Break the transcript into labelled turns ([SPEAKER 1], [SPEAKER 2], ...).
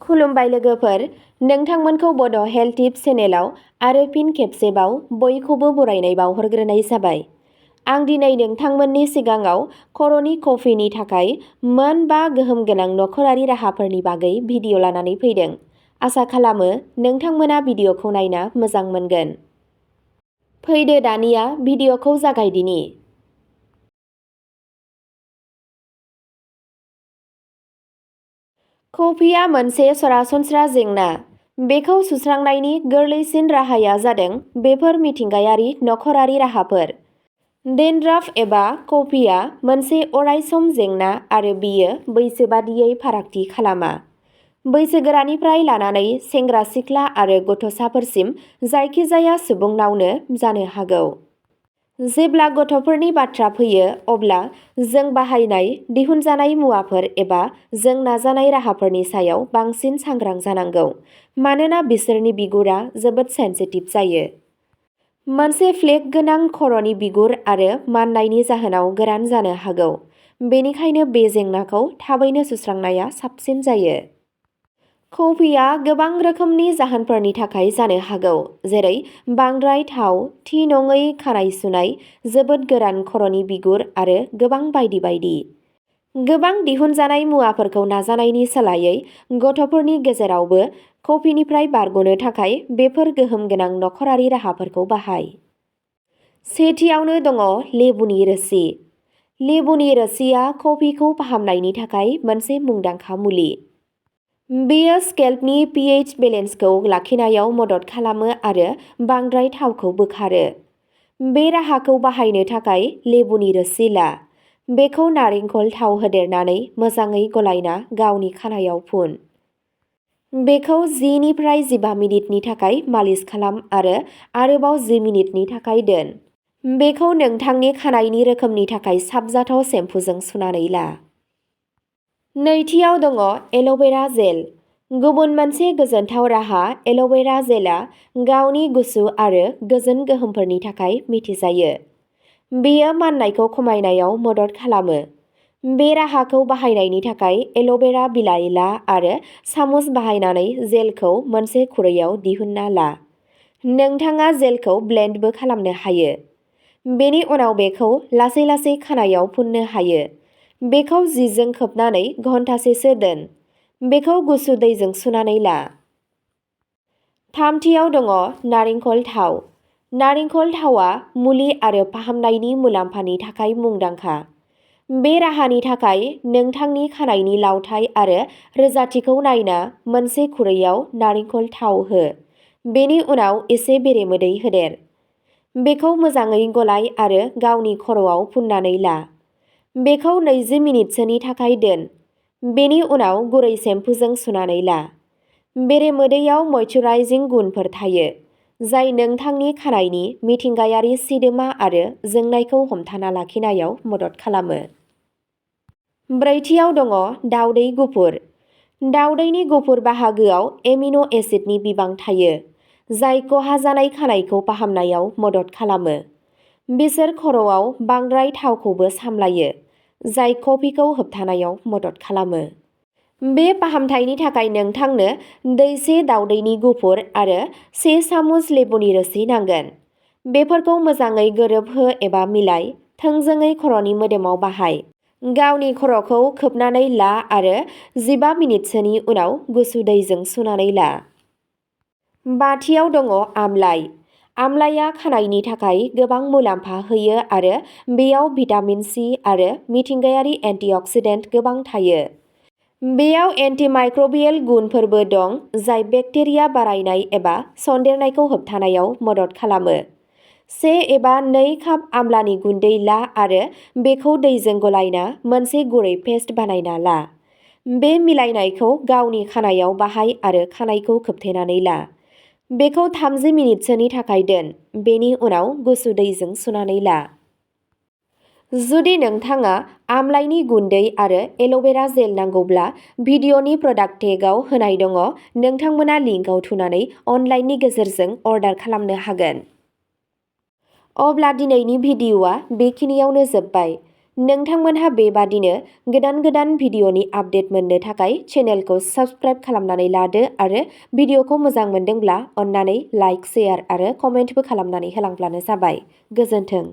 [SPEAKER 1] खुलुमबाय लोगोफोर, नोंथांमोनखौ बड' हेल्थ टिप्स चेनेलाव आरो फिन खेबसेबाव बयखौबो बरायनाय बावहरग्रोनाय जाबाय। आं दिनै नोंथांमोननि सिगाङाव खर'नि कफिनि थाखाय मोन 5 गोहोम गोनां नखरारि राहाफोरनि बागै भिडिअ लानानै फैदों। आसा खालामो नोंथांमोना भिडिअखौ नायना मोजां मोनगोन। फैदो दानिया भिडिअखौ जागायदिनि। कफिआ मोनसे सरासनस्रा जेंना। बेखौ सुस्रांनायनि गोरलैसिन राहाया जादों बेफोर मिथिंगायारि नखरारि राहाफोर। डेन्ड्राफ एबा कफिआ मोनसे अरायसम जेंना आरो बेयो बैसोबादियै फारागथि खालामा। बैसोगोरानिफ्राय लानानै सेंग्रा-सिख्ला आरो गथ'साफोरसिम जायखिजाया सुबुंनावनो जानो हागौ। जेब्ला गथ'फोरनि बाथ्रा फैयो, अब्ला जों बाहायनाय दिहुनजानाय मुवाफोर एबा जों नाजानाय राहाफोरनि सायाव बांसिन सांग्रां जानांगौ, मानोना बिसोरनि बिगुरा जोबोद सेनसिटिभ जायो। मोनसे फ्लेक गोनां खर'नि बिगुर आरो माननायनि जाहोनाव गोरान जानो हागौ, बेनिखायनो बे जेंनाखौ थाबैनो सुस्रांनाया साबसिन जायो। कफिआ गोबां रोखोमनि जाहोनफोरनि थाखाय जानो हागौ, जेरै बांद्राय थाव, थि नङै खानाय सुनाय, जोबोद गोरान खर'नि बिगुर आरो गोबां बायदि बायदि। गोबां दिहुनजानाय मुवाफोरखौ नाजानायनि सोलायै गथ'फोरनि गेजेरावबो कफिनिफ्राय बारग'नो थाखाय बेफोर गोहोम गोनां नखरारि राहाफोरखौ बाहाय। सेथियावनो दङ लेबुनि रोसि। लेबुनि रोसिआ कफिखौ फाहामनायनि थाखाय मोनसे मुंदांखा मुलि। बेयो स्केल्पनि pH बेलेन्सखौ लाखिनायाव मदद खालामो आरो बांद्राय थावखौ बोखारो। बे राहाखौ बाहायनो थाखाय लेबुनि रोसि ला। बेखौ नारेंखल थाव होदेरनानै मोजाङै गलायना गावनि खानायाव फुन। बेखौ 10 निफ्राय 15 मिनिटनि थाखाय मालिस खालाम आरो आरोबाव 10 मिनिटनि थाखाय दोन। बेखौ नोंथांनि खानाइनि रोखोमनि थाखाय साबजाथाव सेम्पुजों सुनानै ला। नैथियाव दङ एल'भेरा जेल। गुबुन मोनसे गोजोनथाव राहा एल'भेरा जेलआ गावनि गुसु आरो गोजोन गोहोमफोरनि थाखाय मिथिजायो। बेयो माननायखौ खमायनायाव मदद खालामो। बे राहाखौ बाहायनायनि थाखाय एल'भेरा बिलाइ ला आरो सामुस बाहायनानै जेलखौ मोनसे खुरैयाव दिहुनना ला। नोंथाङा जेलखौ ब्लेन्डबो खालामनो हायो। बेनि उनाव बेखौ लासै-लासै खानायाव फुननो हायो। बेखौ जिजों खोबनानै घन्टासेसो दोन। बेखौ गुसु दैजों सुनानै ला। थामथियाव दङ नारेंखल थाव। नारेंखल थावआ मुलि आरो फाहामनायनि मुलाम्फानि थाखाय मुंदांखा। बे राहानि थाखाय नोंथांनि खानाइनि लावथाइ आरो रोजाथिखौ नायना मोनसे खुरैयाव नारेंखल थाव हो। बेनि उनाव एसे बेरेमोदै होदेर। बेखौ मोजाङै गलाय आरो गावनि खर'आव फुननानै ला। बेखौ 20 मिनिटसोनि थाखाय दोन। बेनि उनाव गुरै सेम्पुजों सुनानै ला। बेरेमोदैयाव मयस्चुराइजिं गुनफोर थायो, जाय नोंथांनि खानाइनि मिथिंगायारि सिदोमा आरो जोंनायखौ हमथाना लाखिनायाव मदद खालामो। ब्रैथियाव दङ दावदै गुफुर। दावदैनि गुफुर बाहागोआव एमिन' एसिडनि बिबां थायो, जाय खहा जानाय खानाइखौ फाहामनायाव मदद खालामो। बिसोर खर'आव बांद्राय थावखौबो सामलायो, जाय कफिखौ होबथानायाव मदद खालामो। बे फाहामथायनि थाखाय नोंथांनो दैसे दावदैनि गुफुर आरो 1 सामुस लेबुनि रोसि नांगोन। बेफोरखौ मोजाङै गोरोबहो एबा मिलाय, थोंजोङै खर'नि मोदोमाव बाहाय। गावनि खर'खौ खोबनानै ला आरो 15 मिनिटसोनि उनाव गुसु दैजों सुनानै ला। बाथियाव दङ आमलाइ। आमलाइआ खानाइनि थाखाय गोबां मुलाम्फा होयो आरो बेयाव भिटामिन सि आरो मिथिंगायारि एन्टिअक्सिडेन्ट गोबां थायो। बेयाव एन्टिमाइक्रबियेल गुनफोरबो दं जाय बेक्टेरिया बारायनाय एबा सन्देरनायखौ होबथानायाव मदद खालामो। 1 एबा 2 काप आमलानि गुन्दै ला आरो बेखौ दैजों गलायना मोनसे गुरै पेस्ट बानायना ला। बे मिलायनायखौ गावनि खानायाव बाहाय आरो खानाइखौ खोबथेनानै ला। बेखौ 30 मिनिटसोनि थाखाय दोन। बेनि उनाव गुसु दैजों सुनानै ला। जुदि नोंथाङा आमलाइनि गुन्दै आरो एल'भेरा जेल नांगौब्ला भिडिअनि प्रडाक्ट टेगआव होनाय दङ, नोंथांमोना लिंकआव थुनानै अनलाइननि गेजेरजों अर्डार खालामनो हागोन। अब्ला दिनैनि भिडिअआ बेखिनियावनो जोबबाय। नोंथांमोनहा बेबादिनो गोदान भिडिअनि आपडेट मोननो थाखाय चेनेलखौ साबस्क्राइब खालामनानै लादो आरो भिडिअखौ मोजां मोनदोंब्ला अन्नानै लाइक, शेयार आरो कमेन्टबो खालामनानै होलांब्लानो जाबाय। गोजोन्थों।